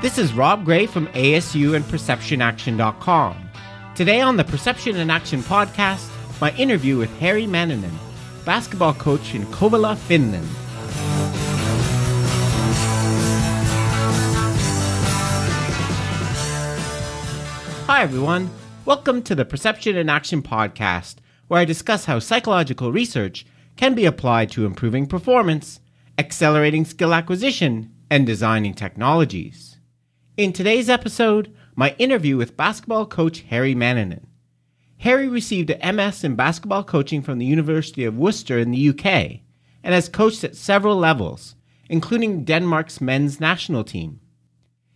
This is Rob Gray from ASU and PerceptionAction.com. Today on the Perception in Action podcast, my interview with Harri Mannonen, basketball coach in Kouvola, Finland. Hi everyone, welcome to the Perception in Action podcast, where I discuss how psychological research can be applied to improving performance, accelerating skill acquisition, and designing technologies. In today's episode, my interview with basketball coach Harri Mannonen. Harri received an MS in basketball coaching from the University of Worcester in the UK and has coached at several levels, including Denmark's men's national team.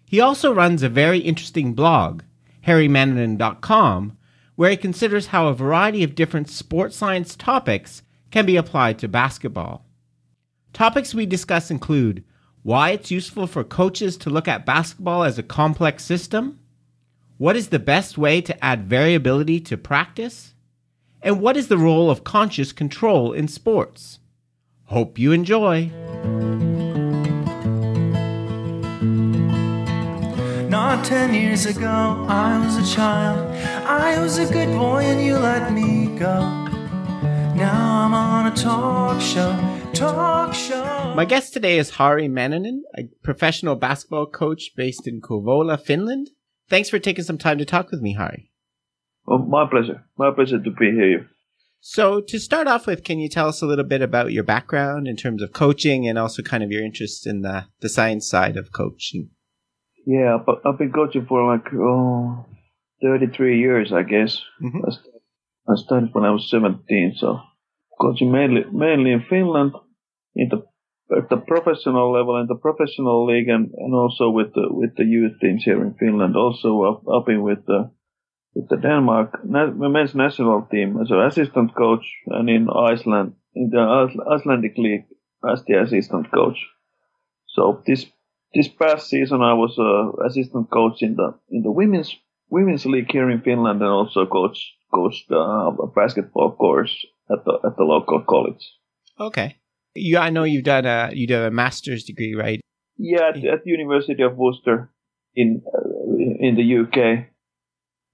He also runs a very interesting blog, harrimannonen.com, where he considers how a variety of different sports science topics can be applied to basketball. Topics we discuss include why it's useful for coaches to look at basketball as a complex system, what is the best way to add variability to practice, and what is the role of conscious control in sports. Hope you enjoy. Not 10 years ago, I was a child. I was a good boy and you let me go. Now I'm on a talk show. My guest today is Harri Mannonen, a professional basketball coach based in Kouvola, Finland. Thanks for taking some time to talk with me, Harri. Oh, my pleasure. My pleasure to be here. So to start off with, can you tell us a little bit about your background in terms of coaching and also kind of your interest in the science side of coaching? Yeah, but I've been coaching for 33 years, I guess. Mm-hmm. I started when I was 17, so coaching mainly in Finland, at the professional level, in the professional league, and also with the youth teams here in Finland. Also, I've been with the Denmark men's national team as an assistant coach, and in Iceland, in the Icelandic league as the assistant coach. So this past season, I was assistant coach in the women's league here in Finland, and also coached a basketball course at the local college. Okay. I know you did a master's degree, right? Yeah, at the University of Worcester in the UK.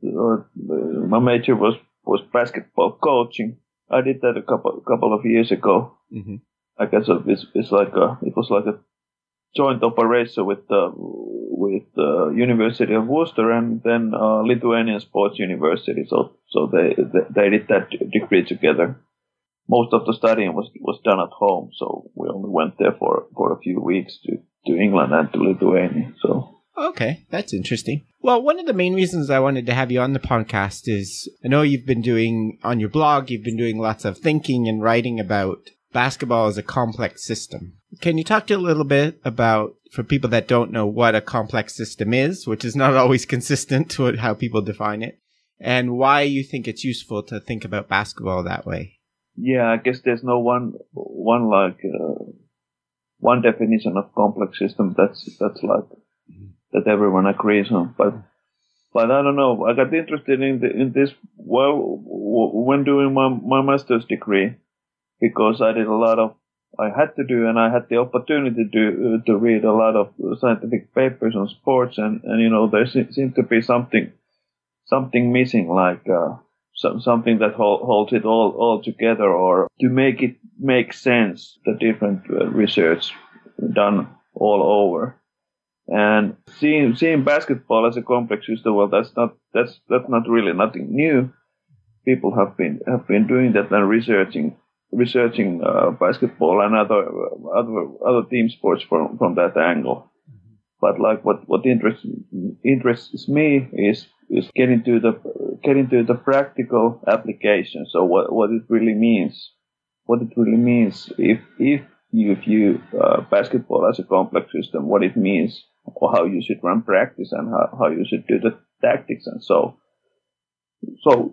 My major was basketball coaching. I did that a couple of years ago. Mm-hmm. I guess it was like a joint operation with the University of Worcester and then Lithuanian Sports University. So they did that degree together. Most of the studying was done at home, so we only went there for a few weeks to England and to Lithuania. So okay, that's interesting. Well, one of the main reasons I wanted to have you on the podcast is I know you've been doing on your blog, you've been doing lots of thinking and writing about basketball as a complex system. Can you talk to a little bit about, for people that don't know, what a complex system is, which is not always consistent to how people define it, and why you think it's useful to think about basketball that way? Yeah, I guess there's no one definition of complex system that's like that everyone agrees on. But I don't know. I got interested in this when doing my master's degree, because I had to do, and I had the opportunity to read a lot of scientific papers on sports, and there seemed to be something missing, like something that holds it all together, or to make it make sense, the different research done all over. And seeing basketball as a complex system, well, that's not really nothing new. People have been doing that and researching basketball and other team sports from that angle. But like what interests me is getting to the practical application. So what it really means. What it really means if you view basketball as a complex system, what it means, or how you should run practice, and how you should do the tactics, and so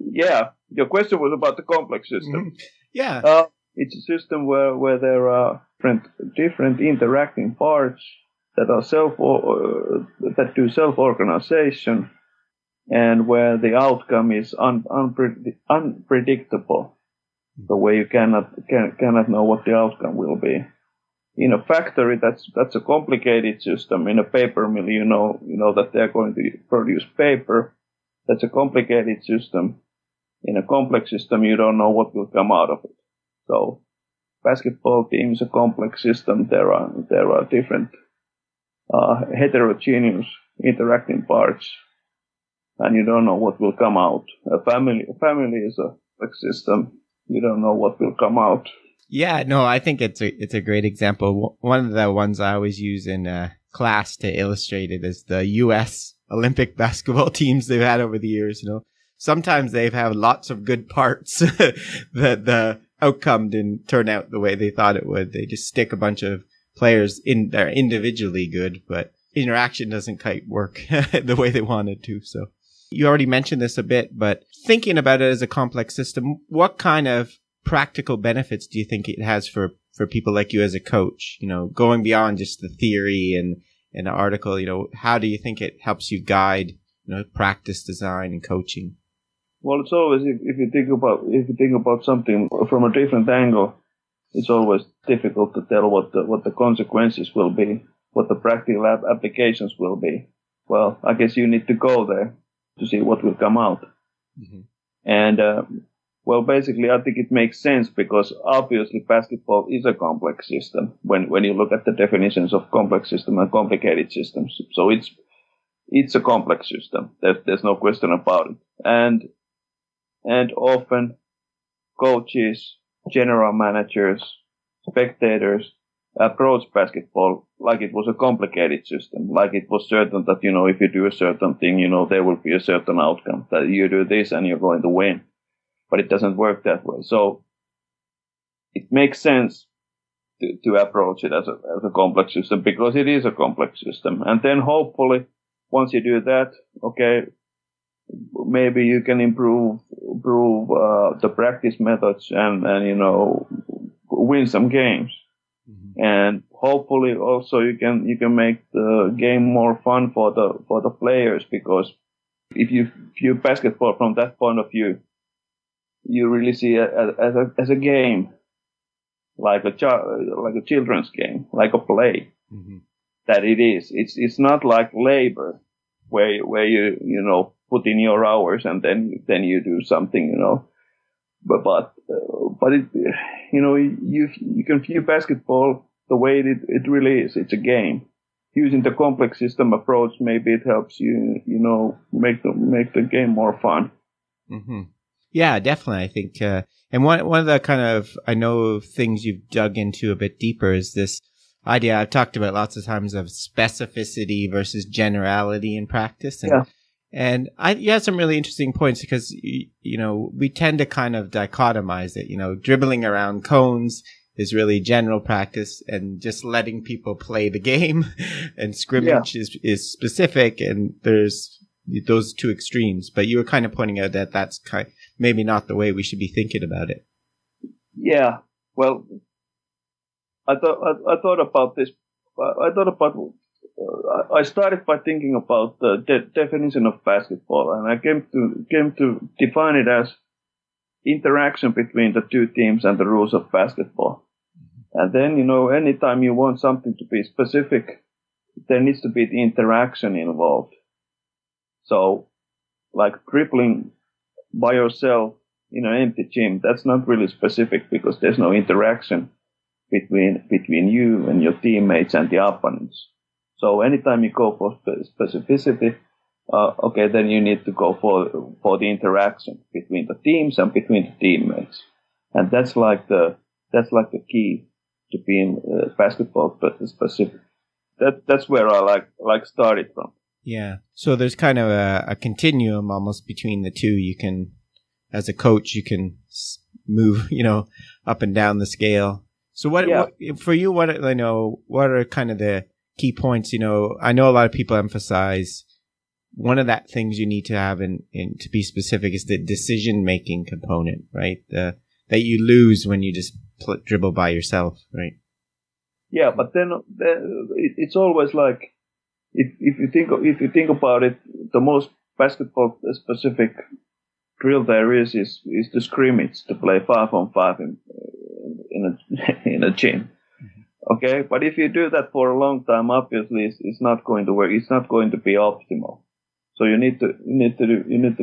yeah, your question was about the complex system. Mm-hmm. Yeah. It's a system where there are different interacting parts that are that do self-organization, and where the outcome is unpredictable, the way you cannot know what the outcome will be. In a factory, that's a complicated system. In a paper mill, you know that they're going to produce paper. That's a complicated system. In a complex system, you don't know what will come out of it. So, basketball team is a complex system. There are different heterogeneous interacting parts, and you don't know what will come out. A family is a complex system. You don't know what will come out. Yeah, no, I think it's a great example. One of the ones I always use in class to illustrate it is the U.S. Olympic basketball teams they've had over the years. Sometimes they've had lots of good parts that the outcome didn't turn out the way they thought it would. They just stick a bunch of players in there individually good, but interaction doesn't quite work the way they wanted to. So you already mentioned this a bit, but thinking about it as a complex system, what kind of practical benefits do you think it has for people like you as a coach, going beyond just the theory and the article, how do you think it helps you guide, practice design and coaching? Well, it's always, if you think about something from a different angle, it's always difficult to tell what the consequences will be, what the practical applications will be. Well, I guess you need to go there to see what will come out. Mm-hmm. And, well, basically, I think it makes sense because obviously basketball is a complex system when you look at the definitions of complex system and complicated systems. So it's a complex system. There's no question about it. And often coaches, general managers, spectators approach basketball like it was a complicated system, like it was certain that, if you do a certain thing, there will be a certain outcome, that you do this and you're going to win. But it doesn't work that way. So it makes sense to approach it as a complex system because it is a complex system. And then hopefully, once you do that, okay, maybe you can improve the practice methods and win some games. Mm-hmm. And hopefully also you can make the game more fun for the players, because if you view basketball from that point of view, you really see it as a game, like a children's game, like a play. Mm-hmm. That it is. It's not like labor, where you put in your hours and then you do something, But it, you can view basketball the way it really is. It's a game. Using the complex system approach, maybe it helps you, make the game more fun. Mm-hmm. Yeah, definitely. I think, and one of the kind of, I know, things you've dug into a bit deeper is this idea I've talked about lots of times of specificity versus generality in practice. And you had some really interesting points because, we tend to kind of dichotomize it, dribbling around cones is really general practice and just letting people play the game, and scrimmage is specific, and there's those two extremes. But you were kind of pointing out that that's maybe not the way we should be thinking about it. Yeah. Well, I thought about this. I started by thinking about the definition of basketball, and I came to define it as interaction between the two teams and the rules of basketball. And then, anytime you want something to be specific, there needs to be the interaction involved. So, like dribbling by yourself in an empty gym, that's not really specific because there's no interaction between you and your teammates and the opponents. So anytime you go for specificity, then you need to go for the interaction between the teams and between the teammates, and that's like the key to being basketball specific. That's where I like started from. Yeah. So there's kind of a continuum almost between the two. You can, as a coach, you can move, up and down the scale. So what for you? What are kind of the key points? I know a lot of people emphasize one of that things you need to have in to be specific is the decision making component, right? That you lose when you just dribble by yourself, right? Yeah, but then it's always like if you think about it, the most basketball specific drill there is the scrimmage, to play 5-on-5 in a gym. Mm-hmm. Okay, but if you do that for a long time, obviously it's not going to work. It's not going to be optimal. So you need to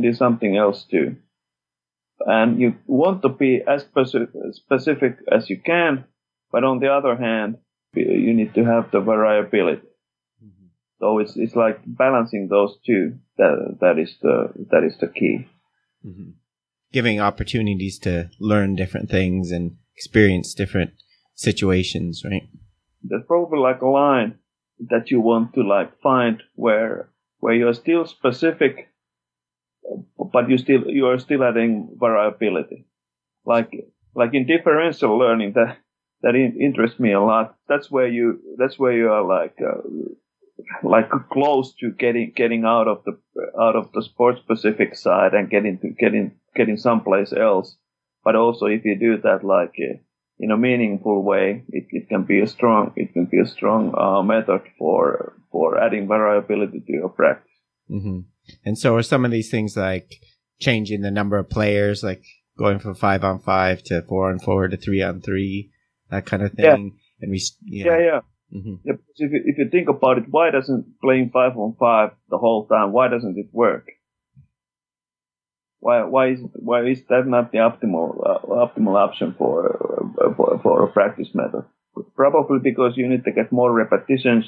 do something else too. And you want to be as specific as you can, but on the other hand, you need to have the variability. Mm-hmm. So it's like balancing those two. That is the key. Mm-hmm. Giving opportunities to learn different things and experience different situations, right? There's probably like a line that you want to like find where you're still specific, but you are still adding variability. Like in differential learning, that interests me a lot. That's where you are like close to getting out of the sport specific side and getting someplace else. But also, if you do that like in a meaningful way, it can be a strong method for adding variability to your practice. Mm-hmm. And so are some of these things like changing the number of players, like going from 5-on-5 to 4-on-4 to 3-on-3, that kind of thing? Yeah. Yeah. Mm-hmm. Yeah, because if you think about it, why doesn't playing 5-on-5 the whole time? Why doesn't it work? Why is that not the optimal option for a practice method? Probably because you need to get more repetitions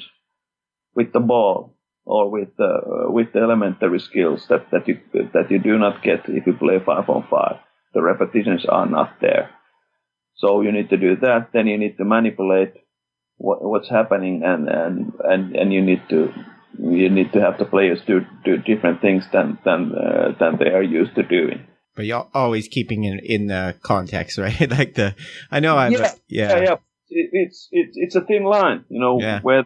with the ball or with the elementary skills that you do not get if you play 5-on-5. The repetitions are not there, so you need to do that. Then you need to manipulate what's happening, and you need to have the players do different things than they are used to doing. But you're always keeping in the context, right? Like yeah. It's a thin line, where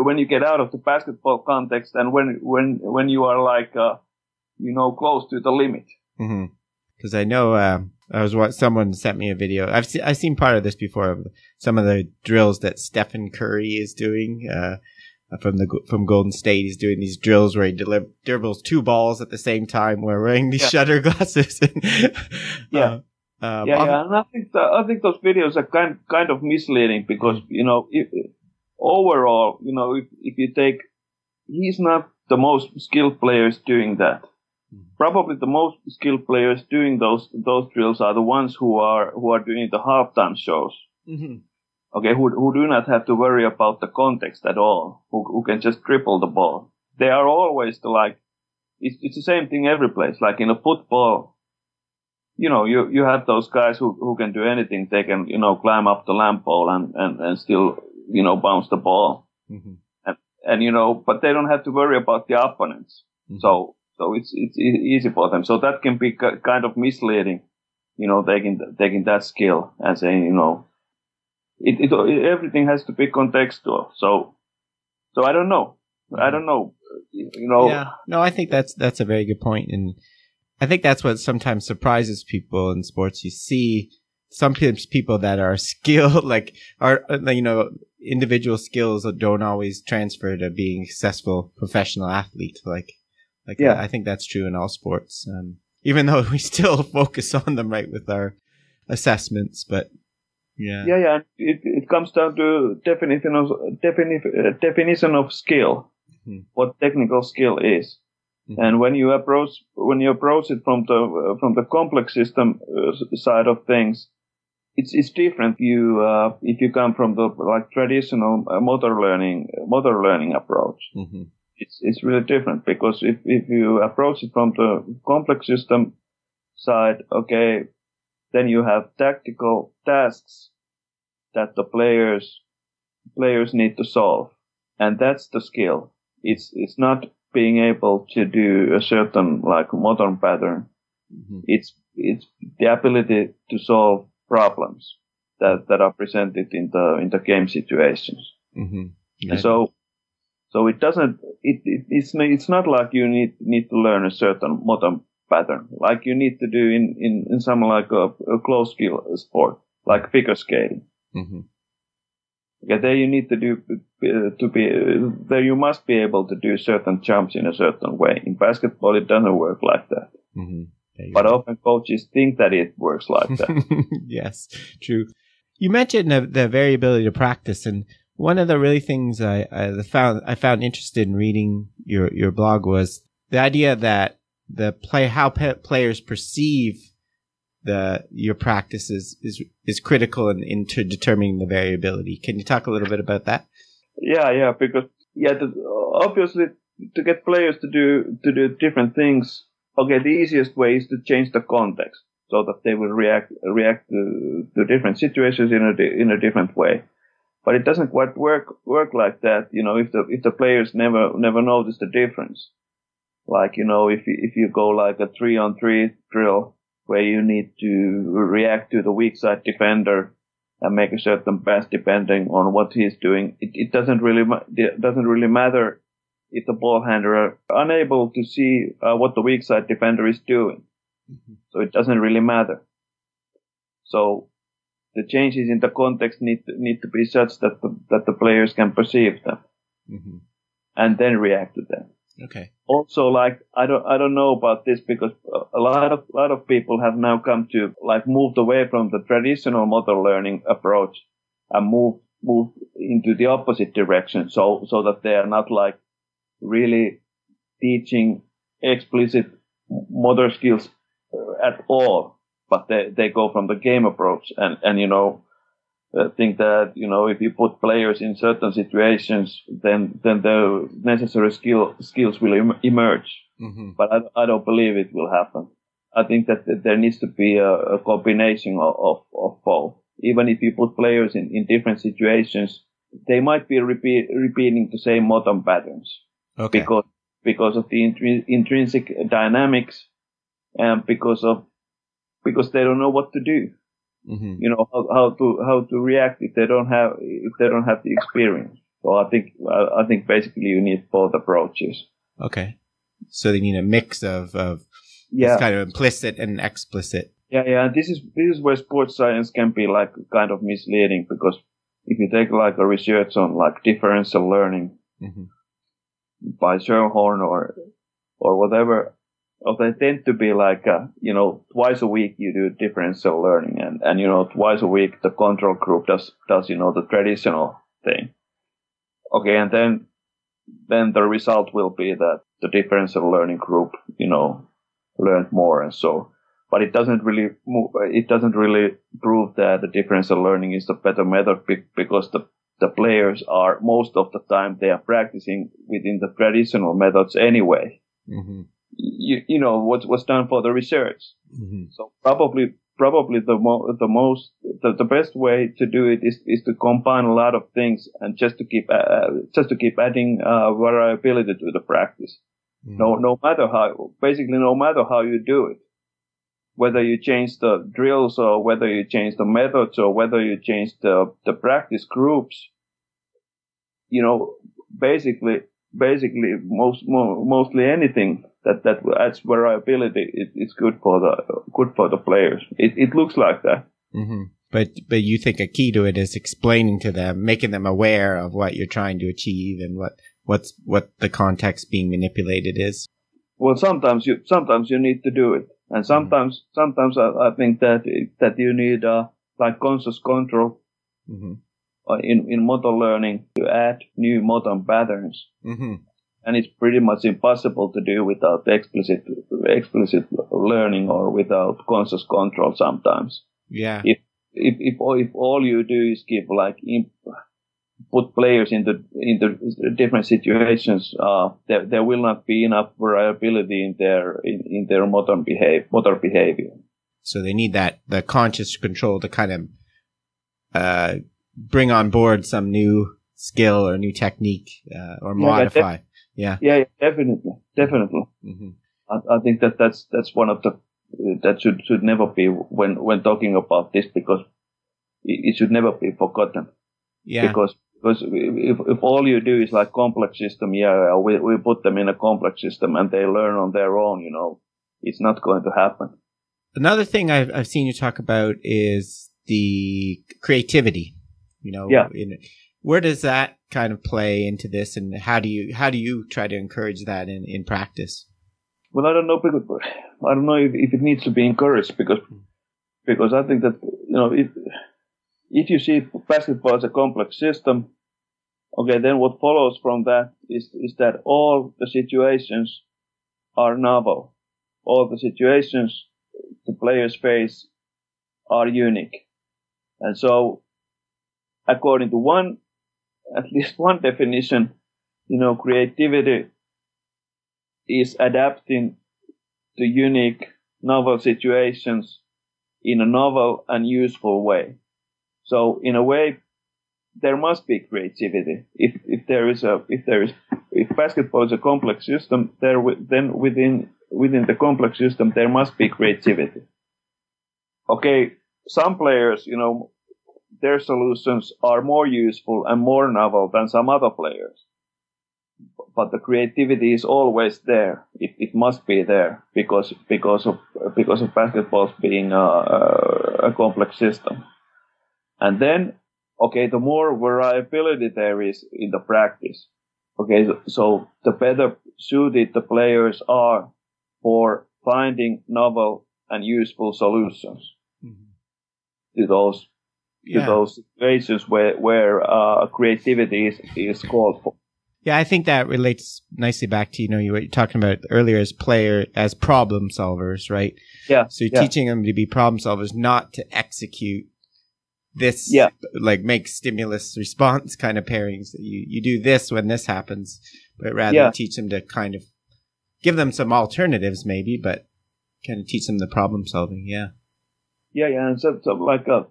when you get out of the basketball context and when you are like close to the limit. Mm-hmm. Because I know someone sent me a video. I've seen part of this before of some of the drills that Stephen Curry is doing from Golden State. He's doing these drills where he dribbles 2 balls at the same time while wearing these shutter glasses. And I think those videos are kind of misleading because overall, if you take, he's not the most skilled players doing that. Probably the most skilled players doing those drills are the ones who are doing the halftime shows. Mm-hmm. Okay, who do not have to worry about the context at all, who can just dribble the ball. They are always it's the same thing every place. Like in a football, you have those guys who can do anything. They can, climb up the lamp pole and still, bounce the ball. Mm-hmm. And but they don't have to worry about the opponents. Mm-hmm. So it's easy for them. So that can be kind of misleading, taking that skill and saying, everything has to be contextual. So I don't know. Yeah. No, I think that's a very good point. And I think that's what sometimes surprises people in sports. You see sometimes people that are skilled, individual skills that don't always transfer to being successful professional athlete. I think that's true in all sports. Even though we still focus on them, right, with our assessments, but yeah. Yeah. It comes down to definition of skill, mm-hmm. What technical skill is, mm-hmm. And when you approach it from the complex system side of things, it's different. If you come from the traditional motor learning approach. Mm-hmm. It's really different because if you approach it from the complex system side, okay, then you have tactical tasks that the players need to solve, and that's the skill. It's not being able to do a certain modern pattern. Mm-hmm. It's the ability to solve problems that are presented in the game situations. Mm-hmm. Yeah. So it doesn't. It's not like you need to learn a certain modern pattern like you need to do in some like a close skill sport like figure skating. Mm-hmm. Okay, there you need to do there you must be able to do certain jumps in a certain way. In basketball, it doesn't work like that. Mm-hmm. But often coaches think that it works like that. Yes, true. You mentioned the variability of practice, and one of the really things I found interested in reading your blog was the idea that how players perceive your practice is critical into determining the variability. Can you talk a little bit about that? Yeah, because obviously to get players to do different things. Okay, the easiest way is to change the context so that they will react to different situations in a different way. But it doesn't quite work like that. If the players never notice the difference, like if you go like a 3-on-3 drill where you need to react to the weak side defender and make a certain pass depending on what he's doing, it doesn't really matter if the ball handler are unable to see what the weak side defender is doing. Mm-hmm. So it doesn't really matter. So the changes in the context need to be such that the players can perceive them, mm-hmm. and then react to them. Okay. Also, like I don't know about this because a lot of people have now come to moved away from the traditional motor learning approach and moved into the opposite direction. So that they are not really teaching explicit motor skills at all, but they go from the game approach and think that if you put players in certain situations, then the necessary skills will emerge. Mm-hmm. But I don't believe it will happen. I think that there needs to be a combination of both. Even if you put players in different situations, they might be repeating the same motor patterns. Okay. Because of the intrinsic dynamics, and because they don't know what to do. Mm-hmm. How to react if they don't have the experience. So I think basically you need both approaches. Okay. So they need a mix of this kind of implicit and explicit. Yeah. This is where sports science can be kind of misleading, because if you take a research on differential learning, mm-hmm. by Schoenhorn or whatever, they tend to be twice a week you do differential learning, and twice a week the control group does the traditional thing. Okay, and then the result will be that the differential learning group learned more, and so. But it doesn't really prove that the differential learning is the better method, because the players are, most of the time, they are practicing within the traditional methods anyway. Mm-hmm. What's done for the research. Mm-hmm. So probably the best way to do it is to combine a lot of things and just to keep adding variability to the practice. Mm-hmm. No matter how you do it, whether you change the drills or whether you change the methods or whether you change the practice groups, basically mostly anything that adds variability is good for the players. It looks like that. Mm-hmm. But you think a key to it is explaining to them, making them aware of what you're trying to achieve and what the context being manipulated is. Well, sometimes you need to do it, and sometimes I think that you need conscious control. Mm-hmm. In motor learning to add new motor patterns. Mm-hmm. And it's pretty much impossible to do without explicit learning or without conscious control sometimes. Yeah. If all you do is give put players into different situations, there will not be enough variability in their motor behavior. So they need the conscious control to kind of bring on board some new skill or new technique, or modify. Yeah, definitely. Mm-hmm. I think that's one of that should never be when talking about this, because it should never be forgotten. Yeah. Because if all you do is complex system, we put them in a complex system and they learn on their own, it's not going to happen. Another thing I've seen you talk about is the creativity. Where does that kind of play into this, and how do you try to encourage that in practice? Well, I don't know if it needs to be encouraged, because I think that if you see basketball as a complex system, okay, then what follows from that is that all the situations are novel. All the situations the players face are unique. And so, according to at least one definition, creativity is adapting to unique, novel situations in a novel and useful way. So, in a way, there must be creativity. If basketball is a complex system, then within the complex system there must be creativity. Okay, some players, their solutions are more useful and more novel than some other players. But the creativity is always there. It must be there because of basketball being a complex system. And then, okay, the more variability there is in the practice, okay, so the better suited the players are for finding novel and useful solutions to those situations where creativity is called for. Yeah, I think that relates nicely back to, you were talking about earlier as problem solvers, right? Yeah. So you're teaching them to be problem solvers, not to execute this, like make stimulus response kind of pairings. You do this when this happens, but rather teach them to kind of give them some alternatives maybe, but kind of teach them the problem solving. Yeah. And so like I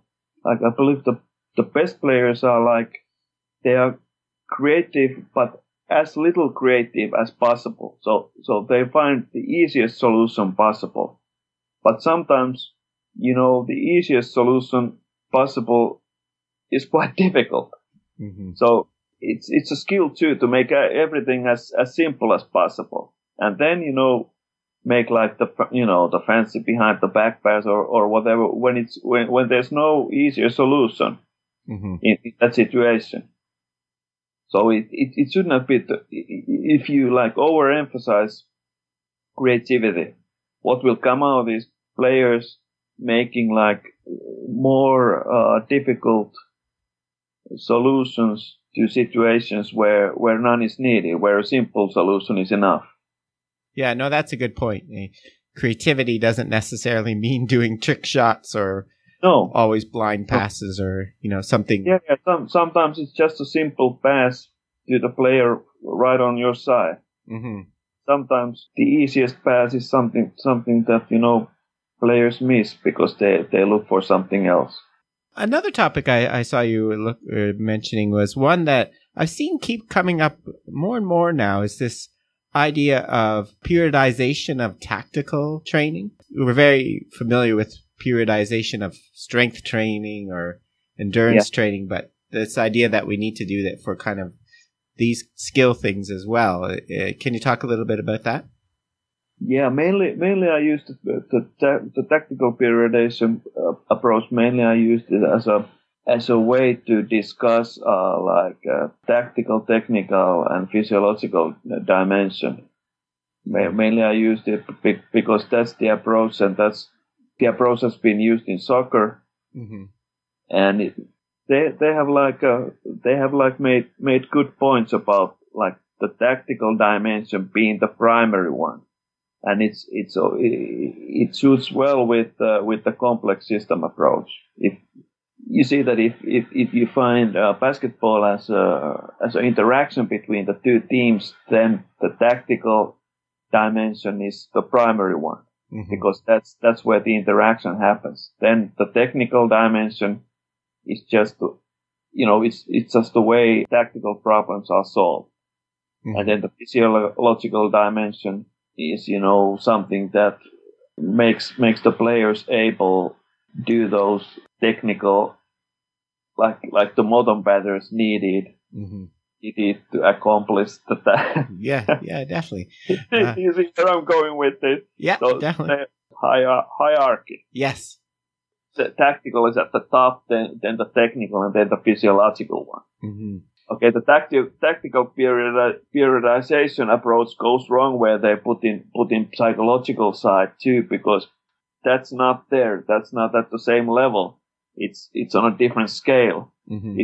believe the best players are they are creative, but as little creative as possible. So they find the easiest solution possible. But sometimes, the easiest solution possible is quite difficult. Mm-hmm. So it's a skill too to make everything as simple as possible. And then, make the fancy behind the back pass or whatever when there's no easier solution in that situation. So it should not be if you overemphasize creativity, what will come out is players making more difficult solutions to situations where none is needed, where a simple solution is enough. Yeah, no, that's a good point. Creativity doesn't necessarily mean doing trick shots or always blind passes or, something. Yeah. Sometimes it's just a simple pass to the player right on your side. Mm-hmm. Sometimes the easiest pass is something that, players miss because they look for something else. Another topic I saw you mentioning was one that I've seen keep coming up more and more now is this idea of periodization of tactical training. We're very familiar with periodization of strength training or endurance training, but this idea that we need to do that for kind of these skill things as well. Can you talk a little bit about that? Yeah, mainly I used the tactical periodization approach. Mainly I used it as a way to discuss tactical, technical, and physiological dimension. Mainly I used it because that's the approach, and that's the approach that's been used in soccer. Mm-hmm. And they have made good points about the tactical dimension being the primary one. And it suits well with the complex system approach. If you see that if you find basketball as an interaction between the two teams, then the tactical dimension is the primary one, because that's where the interaction happens. Then the technical dimension is just it's just the way tactical problems are solved, and then the physiological dimension is something that makes the players able to do those technical like the modern patterns needed to accomplish the task. Yeah, definitely. You see where I'm going with it? Yeah, so definitely. Hierarchy. Yes. The tactical is at the top, then the technical, and then the physiological one. Mm-hmm. Okay, the tactical periodization approach goes wrong where they put in psychological side too, because that's not there. That's not at the same level it's on a different scale. Mm-hmm.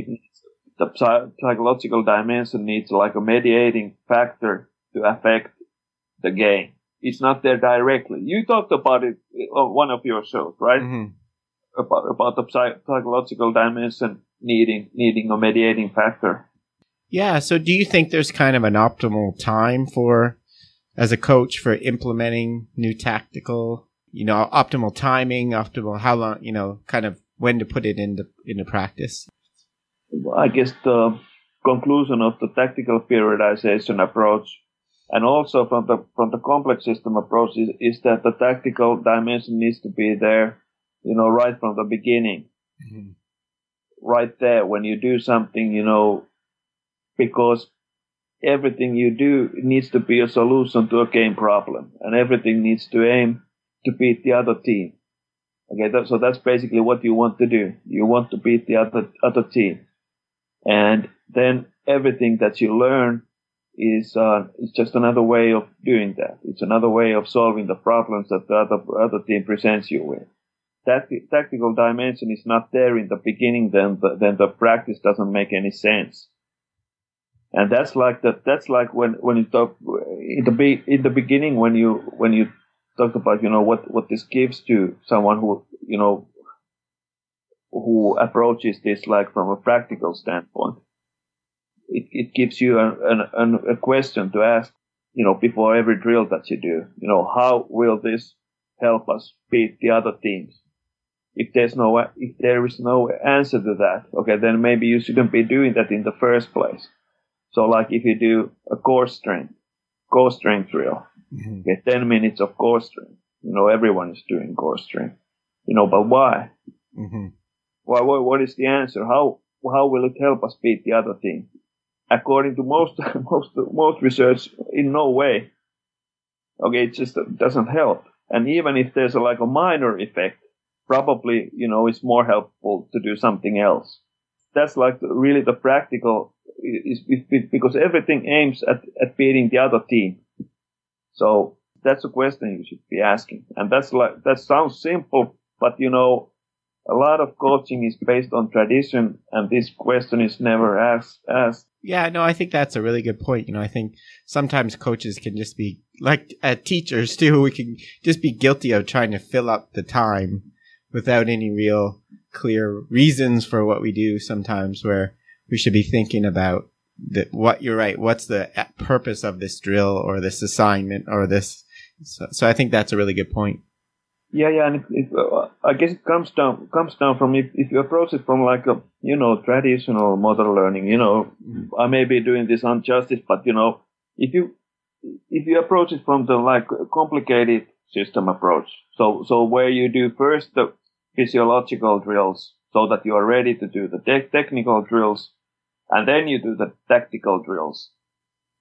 The psychological dimension needs like a mediating factor to affect the game. It's not there directly. You talked about it on one of your shows, right? Mm-hmm. About the psychological dimension needing a mediating factor. Yeah. So do you think there's kind of an optimal time as a coach, for implementing new tactical, optimal timing, optimal how long, kind of when to put it into practice? I guess the conclusion of the tactical periodization approach, and also from the complex system approach, is that the tactical dimension needs to be there, right from the beginning. Mm-hmm. Right there when you do something, because everything you do needs to be a solution to a game problem, and everything needs to aim to beat the other team. Okay, so that's basically what you want to do. You want to beat the other team. And then everything that you learn is just another way of doing that. It's another way of solving the problems that the other team presents you with. That tactical dimension is not there in the beginning, then the practice doesn't make any sense. And that's like when you talk in the beginning when you talk about what this gives to someone who approaches this like from a practical standpoint. It gives you a question to ask, before every drill that you do. How will this help us beat the other teams? If there is no answer to that, okay, then maybe you shouldn't be doing that in the first place. So like if you do a core strength drill, mm-hmm. okay, 10 minutes of core strength, everyone is doing core strength, but why? Mm-hmm. Why? What is the answer? How will it help us beat the other team? According to most research, in no way. Okay, it just doesn't help. And even if there's a minor effect, probably, it's more helpful to do something else. That's really the practical, is because everything aims at beating the other team. So that's a question you should be asking. And that sounds simple, but a lot of coaching is based on tradition, and this question is never asked. Yeah, no, I think that's a really good point. I think sometimes coaches can just be, like teachers too, we can just be guilty of trying to fill up the time without any real clear reasons for what we do sometimes, where we should be thinking about you're right, what's the purpose of this drill or this assignment or this. So I think that's a really good point. Yeah, and I guess it comes down from if you approach it from like a traditional motor learning. I may be doing this injustice, but if you approach it from the complicated system approach, so where you do first the physiological drills so that you are ready to do the technical drills, and then you do the tactical drills.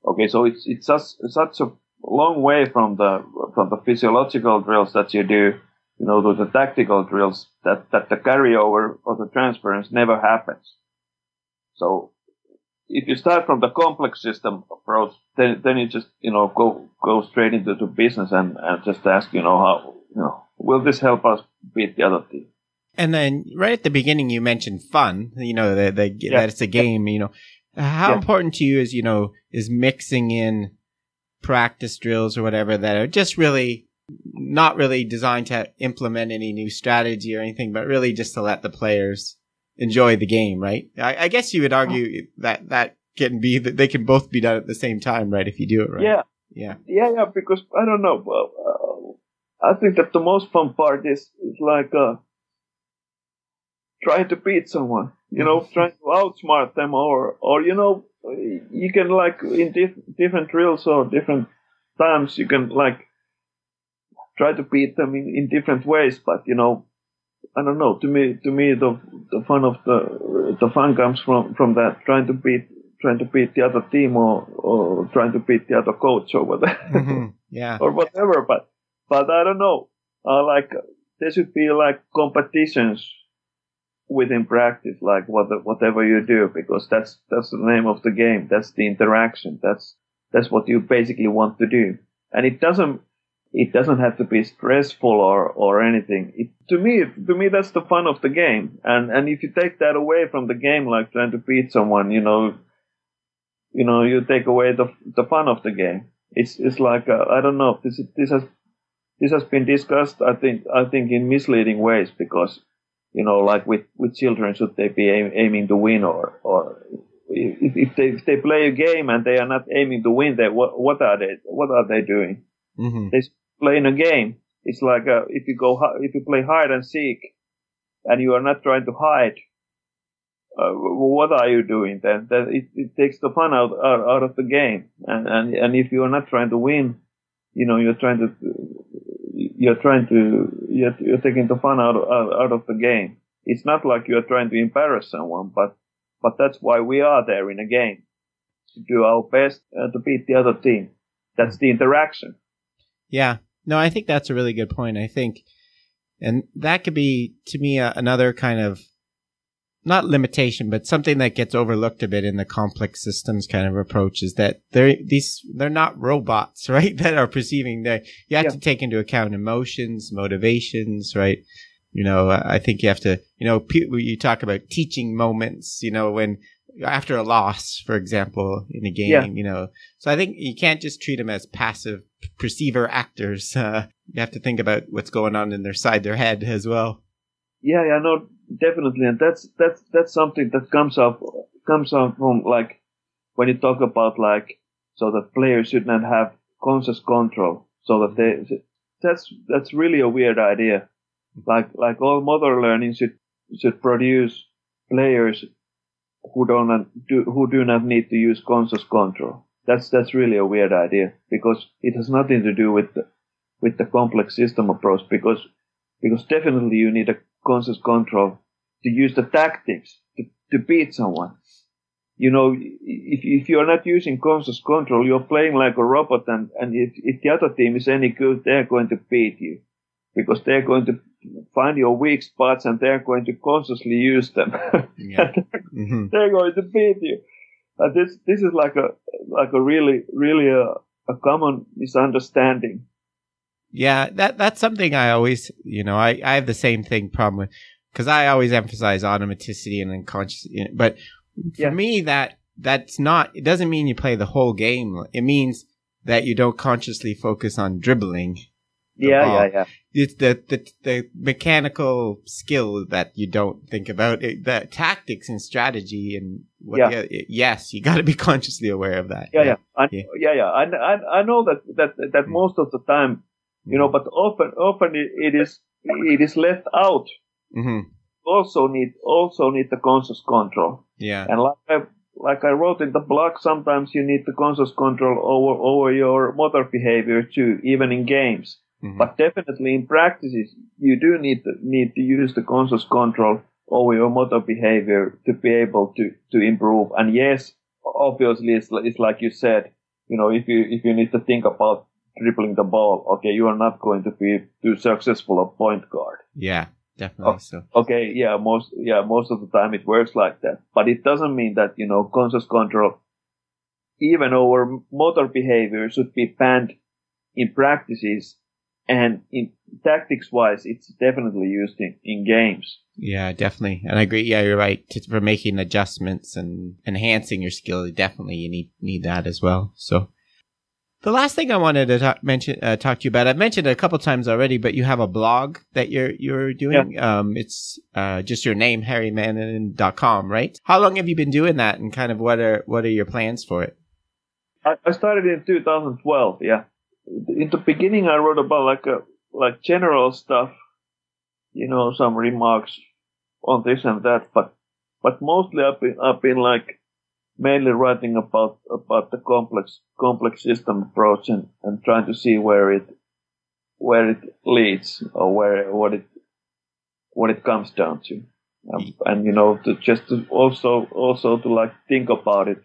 Okay, so it's such a long way from the physiological drills that you do, to the tactical drills, that the carryover or the transference never happens. So if you start from the complex system approach, then you just go straight into the business and just ask how will this help us beat the other team. And then right at the beginning you mentioned fun, that it's a game. How important to you is mixing in practice drills or whatever that are just really not really designed to implement any new strategy or anything, but really just to let the players enjoy the game, right? I guess you would argue that can be that they can both be done at the same time, right? If you do it right. Yeah. Because I don't know. I think that the most fun part is trying to beat someone. Trying to outsmart them, or you can in different drills or different times you can try to beat them in different ways. But I don't know. To me, the fun of the fun comes from that, trying to beat the other team or trying to beat the other coach or whatever. Mm-hmm. Yeah. Or whatever. But I don't know. There should be competitions within practice, whatever you do, because that's the name of the game. That's the interaction. That's what you basically want to do. And it doesn't It doesn't have to be stressful or anything. To me, that's the fun of the game. And if you take that away from the game, like trying to beat someone, you take away the fun of the game. It's like I don't know. This has been discussed. I think in misleading ways because like with children, should they be aiming to win or if they play a game and they are not aiming to win, what are they doing? Mm-hmm. They playing a game. It's like if you play hide and seek and you are not trying to hide, what are you doing then? That it takes the fun out of the game. And if you are not trying to win, you're taking the fun out of the game. It's not like you're trying to embarrass someone, but that's why we are there in a game, to do our best to beat the other team. That's the interaction. Yeah. No, I think that's a really good point. I think, and that could be, to me, another kind of, not limitation, but something that gets overlooked a bit in the complex systems kind of approach is that they're not robots, right? That are perceiving you have to take into account emotions, motivations, right? I think you have to, you talk about teaching moments, when after a loss, for example, in a game, so I think you can't just treat them as passive perceiver actors. You have to think about what's going on in their head as well. Yeah, no, definitely, and that's something that comes up from like when you talk about like so that players should not have conscious control, so that that's really a weird idea. Like all motor learning should produce players who do not need to use conscious control. That's really a weird idea because it has nothing to do with the complex system approach because definitely you need a conscious control to use the tactics to beat someone. If you're not using conscious control, you're playing like a robot, and if the other team is any good, they're going to beat you because they're going to find your weak spots and they're going to consciously use them. Yeah. Mm-hmm. They're going to beat you. And this is like a really a common misunderstanding. Yeah, that's something I always, I have the same problem with, because I always emphasize automaticity and unconscious, but for me that's not, it doesn't mean you play the whole game. It means that you don't consciously focus on dribbling. Yeah. It's the mechanical skill that you don't think about, the tactics and strategy and yes, you got to be consciously aware of that. I know that most of the time, but often it is left out. Mm-hmm. Also need the conscious control. Yeah. And like I wrote in the blog, sometimes you need the conscious control over your motor behavior too, even in games. Mm-hmm. But definitely in practices, you do need to use the conscious control over your motor behavior to be able to improve. And yes, obviously it's like you said, if you need to think about dribbling the ball, okay, you are not going to be too successful a point guard. Yeah, definitely. So okay, most of the time it works like that. But it doesn't mean that conscious control, even over motor behavior, should be banned in practices. And in tactics-wise, it's definitely used in games. Yeah, definitely. And I agree. Yeah, you're right. For making adjustments and enhancing your skill, definitely you need that as well. So the last thing I wanted to talk to you about, I've mentioned it a couple times already, but you have a blog that you're doing. Yeah. It's just your name, harrimannonen.com, right? How long have you been doing that, and kind of what are your plans for it? I started in 2012. Yeah. In the beginning, I wrote about like general stuff, some remarks on this and that, but mostly I've been like mainly writing about the complex system approach and trying to see where it leads or what it comes down to, and to also to like think about it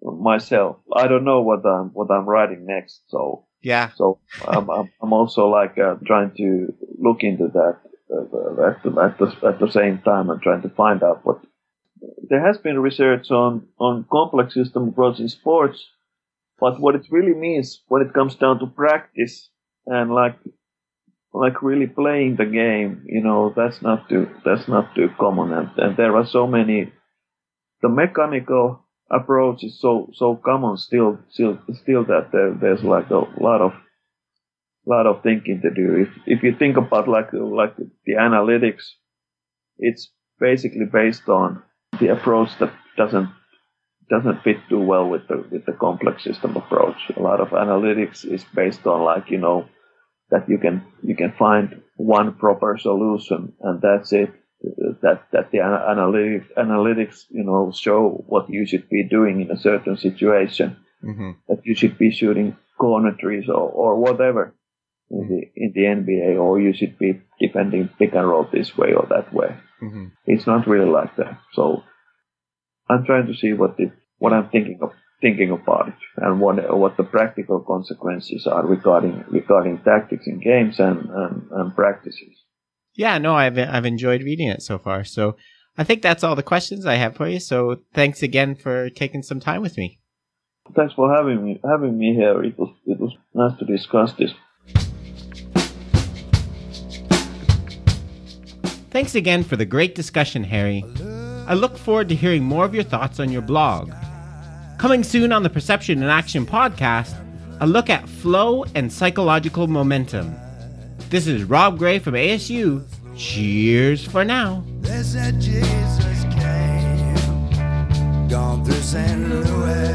myself. I don't know what I'm writing next, so yeah. So I'm also like trying to look into that at the same time and trying to find out what. There has been research on complex system approach in sports, but what it really means when it comes down to practice and like really playing the game, that's not too common, and there are so many. The mechanical approach is so common still that there's like a lot of thinking to do. If you think about like the analytics, it's basically based on the approach that doesn't fit too well with the complex system approach. A lot of analytics is based on that you can find one proper solution and that's it. That the analytics show what you should be doing in a certain situation. Mm-hmm. That you should be shooting corner trees or whatever in the NBA, or you should be defending pick and roll this way or that way. Mm-hmm. It's not really like that. So I'm trying to see what I'm thinking about it, and what the practical consequences are regarding tactics in games and practices. Yeah, no, I've enjoyed reading it so far. So I think that's all the questions I have for you. So thanks again for taking some time with me. Thanks for having me here. It was nice to discuss this. Thanks again for the great discussion, Harri. I look forward to hearing more of your thoughts on your blog. Coming soon on the Perception in Action podcast, a look at flow and psychological momentum. This is Rob Gray from ASU. Cheers for now. They said Jesus came, gone through St. Louis.